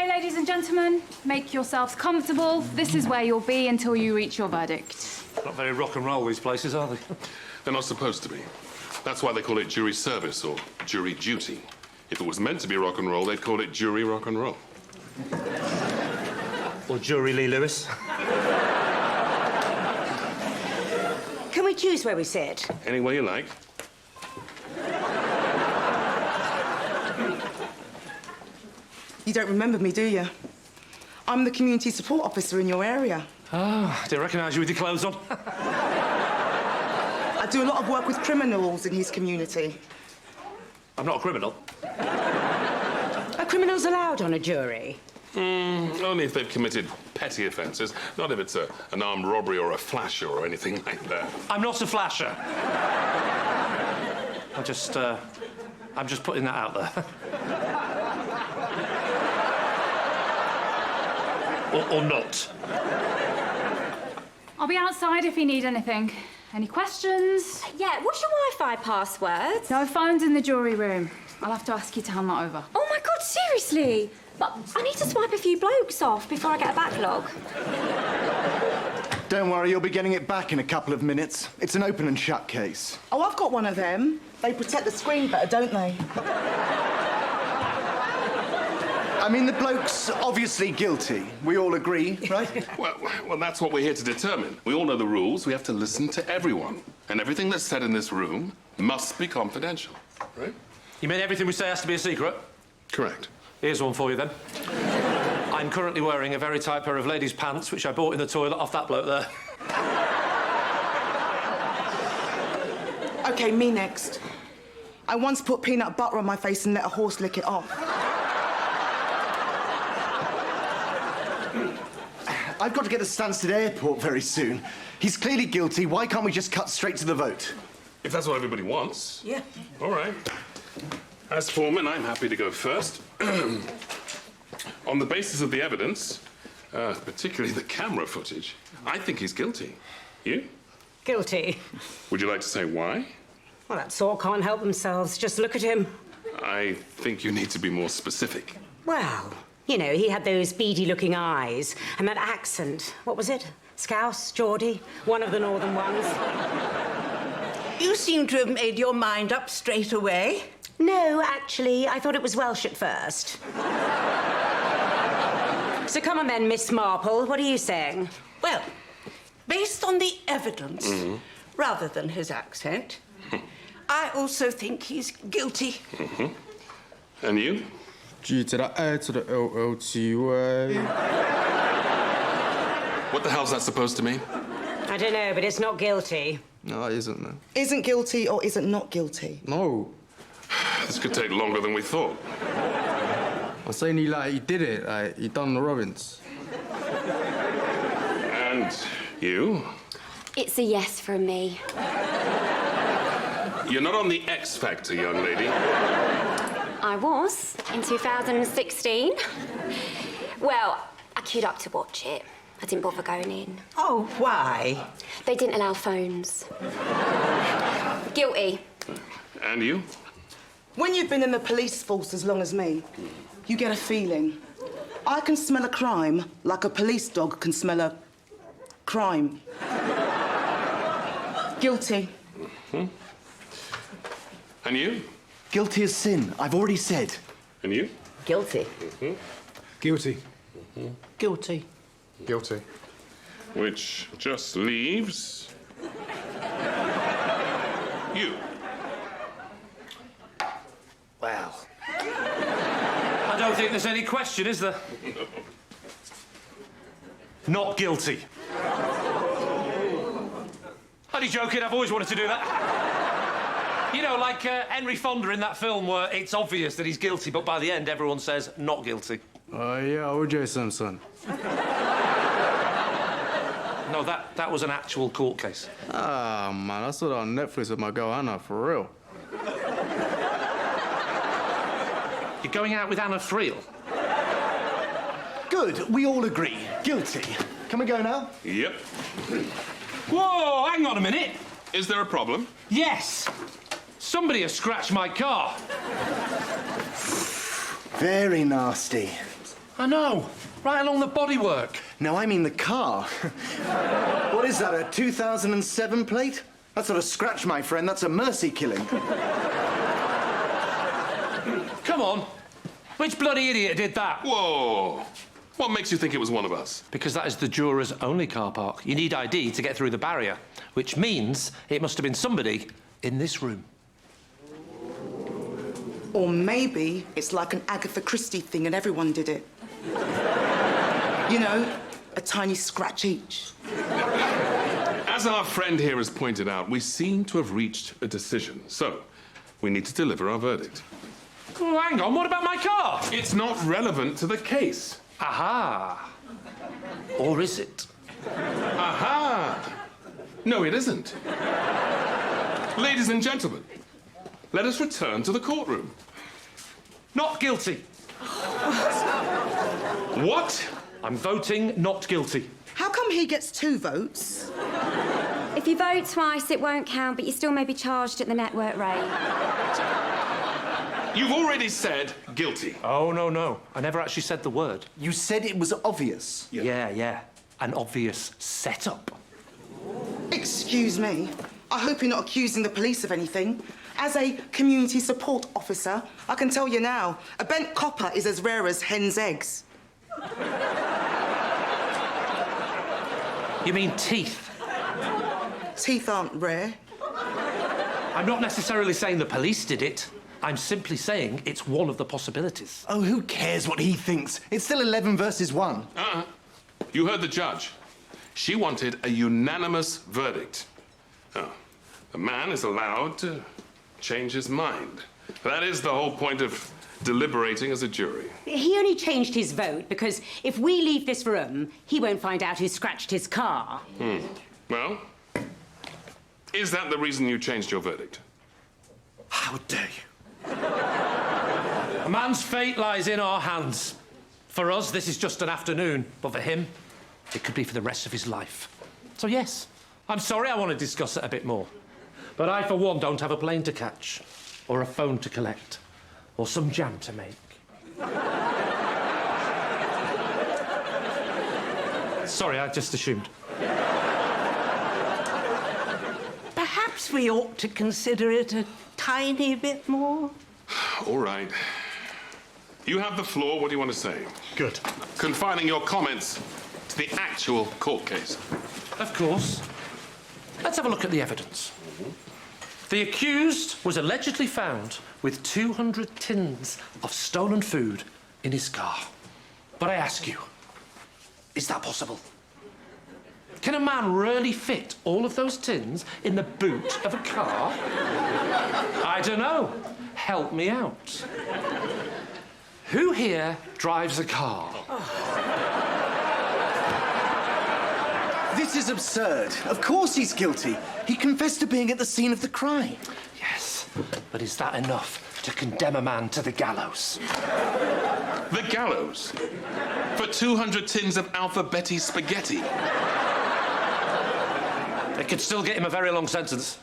OK, ladies and gentlemen, make yourselves comfortable. This is where you'll be until you reach your verdict. Not very rock and roll, these places, are they? They're not supposed to be. That's why they call it jury service or jury duty. If it was meant to be rock and roll, they'd call it jury rock and roll. Or jury Lee Lewis. Can we choose where we sit? Any way you like. You don't remember me, do you? I'm the community support officer in your area. Ah, I didn't recognise you with your clothes on. I do a lot of work with criminals in his community. I'm not a criminal. Are criminals allowed on a jury? Only if they've committed petty offences, not if it's an armed robbery or a flasher or anything like that. I'm not a flasher. I'm just putting that out there. or not. I'll be outside if you need anything. Any questions? Yeah, what's your Wi-Fi password? No phones in the jury room. I'll have to ask you to hand that over. Oh, my God, seriously? But I need to swipe a few blokes off before I get a backlog. Don't worry, you'll be getting it back in a couple of minutes. It's an open and shut case. Oh, I've got one of them. They protect the screen better, don't they? I mean, the bloke's obviously guilty. We all agree, right? Well, that's what we're here to determine. We all know the rules. We have to listen to everyone. And everything that's said in this room must be confidential, right? You mean everything we say has to be a secret? Correct. Here's one for you, then. I'm currently wearing a very tight pair of ladies' pants, which I bought in the toilet off that bloke there. OK, me next. I once put peanut butter on my face and let a horse lick it off. I've got to get to Stansted Airport very soon. He's clearly guilty. Why can't we just cut straight to the vote? If that's what everybody wants. Yeah. All right. As foreman, I'm happy to go first. On the basis of the evidence, particularly the camera footage, I think he's guilty. You? Guilty. Would you like to say why? Well, that sort can't help themselves. Just look at him. I think you need to be more specific. Well, you know, he had those beady-looking eyes and that accent. What was it? Scouse? Geordie? One of the northern ones. You seem to have made your mind up straight away. No, actually, I thought it was Welsh at first. So come on then, Miss Marple, what are you saying? Well, based on the evidence, rather than his accent, I also think he's guilty. And you? G to the A to the L-L-T-Y. What the hell's that supposed to mean? I don't know, but it's not guilty. No, it isn't, man. Isn't guilty or isn't not guilty? No. This could take longer than we thought. I'm saying he did it. He done the Robbins. And you? It's a yes from me. You're not on the X Factor, young lady. I was in 2016. Well, I queued up to watch it. I didn't bother going in. Oh, why? They didn't allow phones. Guilty. And you? When you've been in the police force as long as me, you get a feeling. I can smell a crime like a police dog can smell a crime. Guilty. And you? Guilty as sin. I've already said. And you? Guilty. Guilty. Guilty. Guilty. Which just leaves... you. Well... I don't think there's any question, is there? Not guilty. Only joking, I've always wanted to do that. You know, like Henry Fonda in that film where it's obvious that he's guilty, but by the end everyone says not guilty. Yeah, O.J. Simpson. No, that was an actual court case. Ah, man, I saw that on Netflix with my girl Anna, for real. You're going out with Anna for real? Good, we all agree. Guilty. Can we go now? Yep. Whoa, hang on a minute. Is there a problem? Yes. Somebody has scratched my car. Very nasty. I know. Right along the bodywork. No, I mean the car. What is that, a 2007 plate? That's not a scratch, my friend. That's a mercy killing. Come on. Which bloody idiot did that? Whoa! What makes you think it was one of us? Because that is the jurors' only car park. You need ID to get through the barrier, which means it must have been somebody in this room. Or maybe it's like an Agatha Christie thing and everyone did it. You know, a tiny scratch each. As our friend here has pointed out, we seem to have reached a decision. So, we need to deliver our verdict. Oh, hang on, what about my car? It's not relevant to the case. Aha. Or is it? Aha! No, it isn't. Ladies and gentlemen, let us return to the courtroom. Not guilty. What? I'm voting not guilty. How come he gets 2 votes? If you vote twice, it won't count, but you still may be charged at the network rate. You've already said guilty. Oh, no. I never actually said the word. You said it was obvious. Yeah. An obvious setup. Excuse me. I hope you're not accusing the police of anything. As a community support officer, I can tell you now, a bent copper is as rare as hen's eggs. You mean teeth? Teeth aren't rare. I'm not necessarily saying the police did it. I'm simply saying it's one of the possibilities. Oh, who cares what he thinks? It's still 11 versus 1. You heard the judge. She wanted a unanimous verdict. Oh, the man is allowed to change his mind. That is the whole point of deliberating as a jury. He only changed his vote because if we leave this room, he won't find out who scratched his car. Well, is that the reason you changed your verdict? How dare you? A man's fate lies in our hands. For us, this is just an afternoon, but for him, it could be for the rest of his life. So yes, I'm sorry I want to discuss it a bit more. But I, for one, don't have a plane to catch, or a phone to collect, or some jam to make. Sorry, I just assumed. Perhaps we ought to consider it a tiny bit more. All right. You have the floor. What do you want to say? Good. Confining your comments to the actual court case. Of course. Let's have a look at the evidence. The accused was allegedly found with 200 tins of stolen food in his car. But I ask you, is that possible? Can a man really fit all of those tins in the boot of a car? I don't know. Help me out. Who here drives a car? This is absurd. Of course he's guilty. He confessed to being at the scene of the crime. Yes, but is that enough to condemn a man to the gallows? The gallows? For 200 tins of Alpha Betty spaghetti? It could still get him a very long sentence.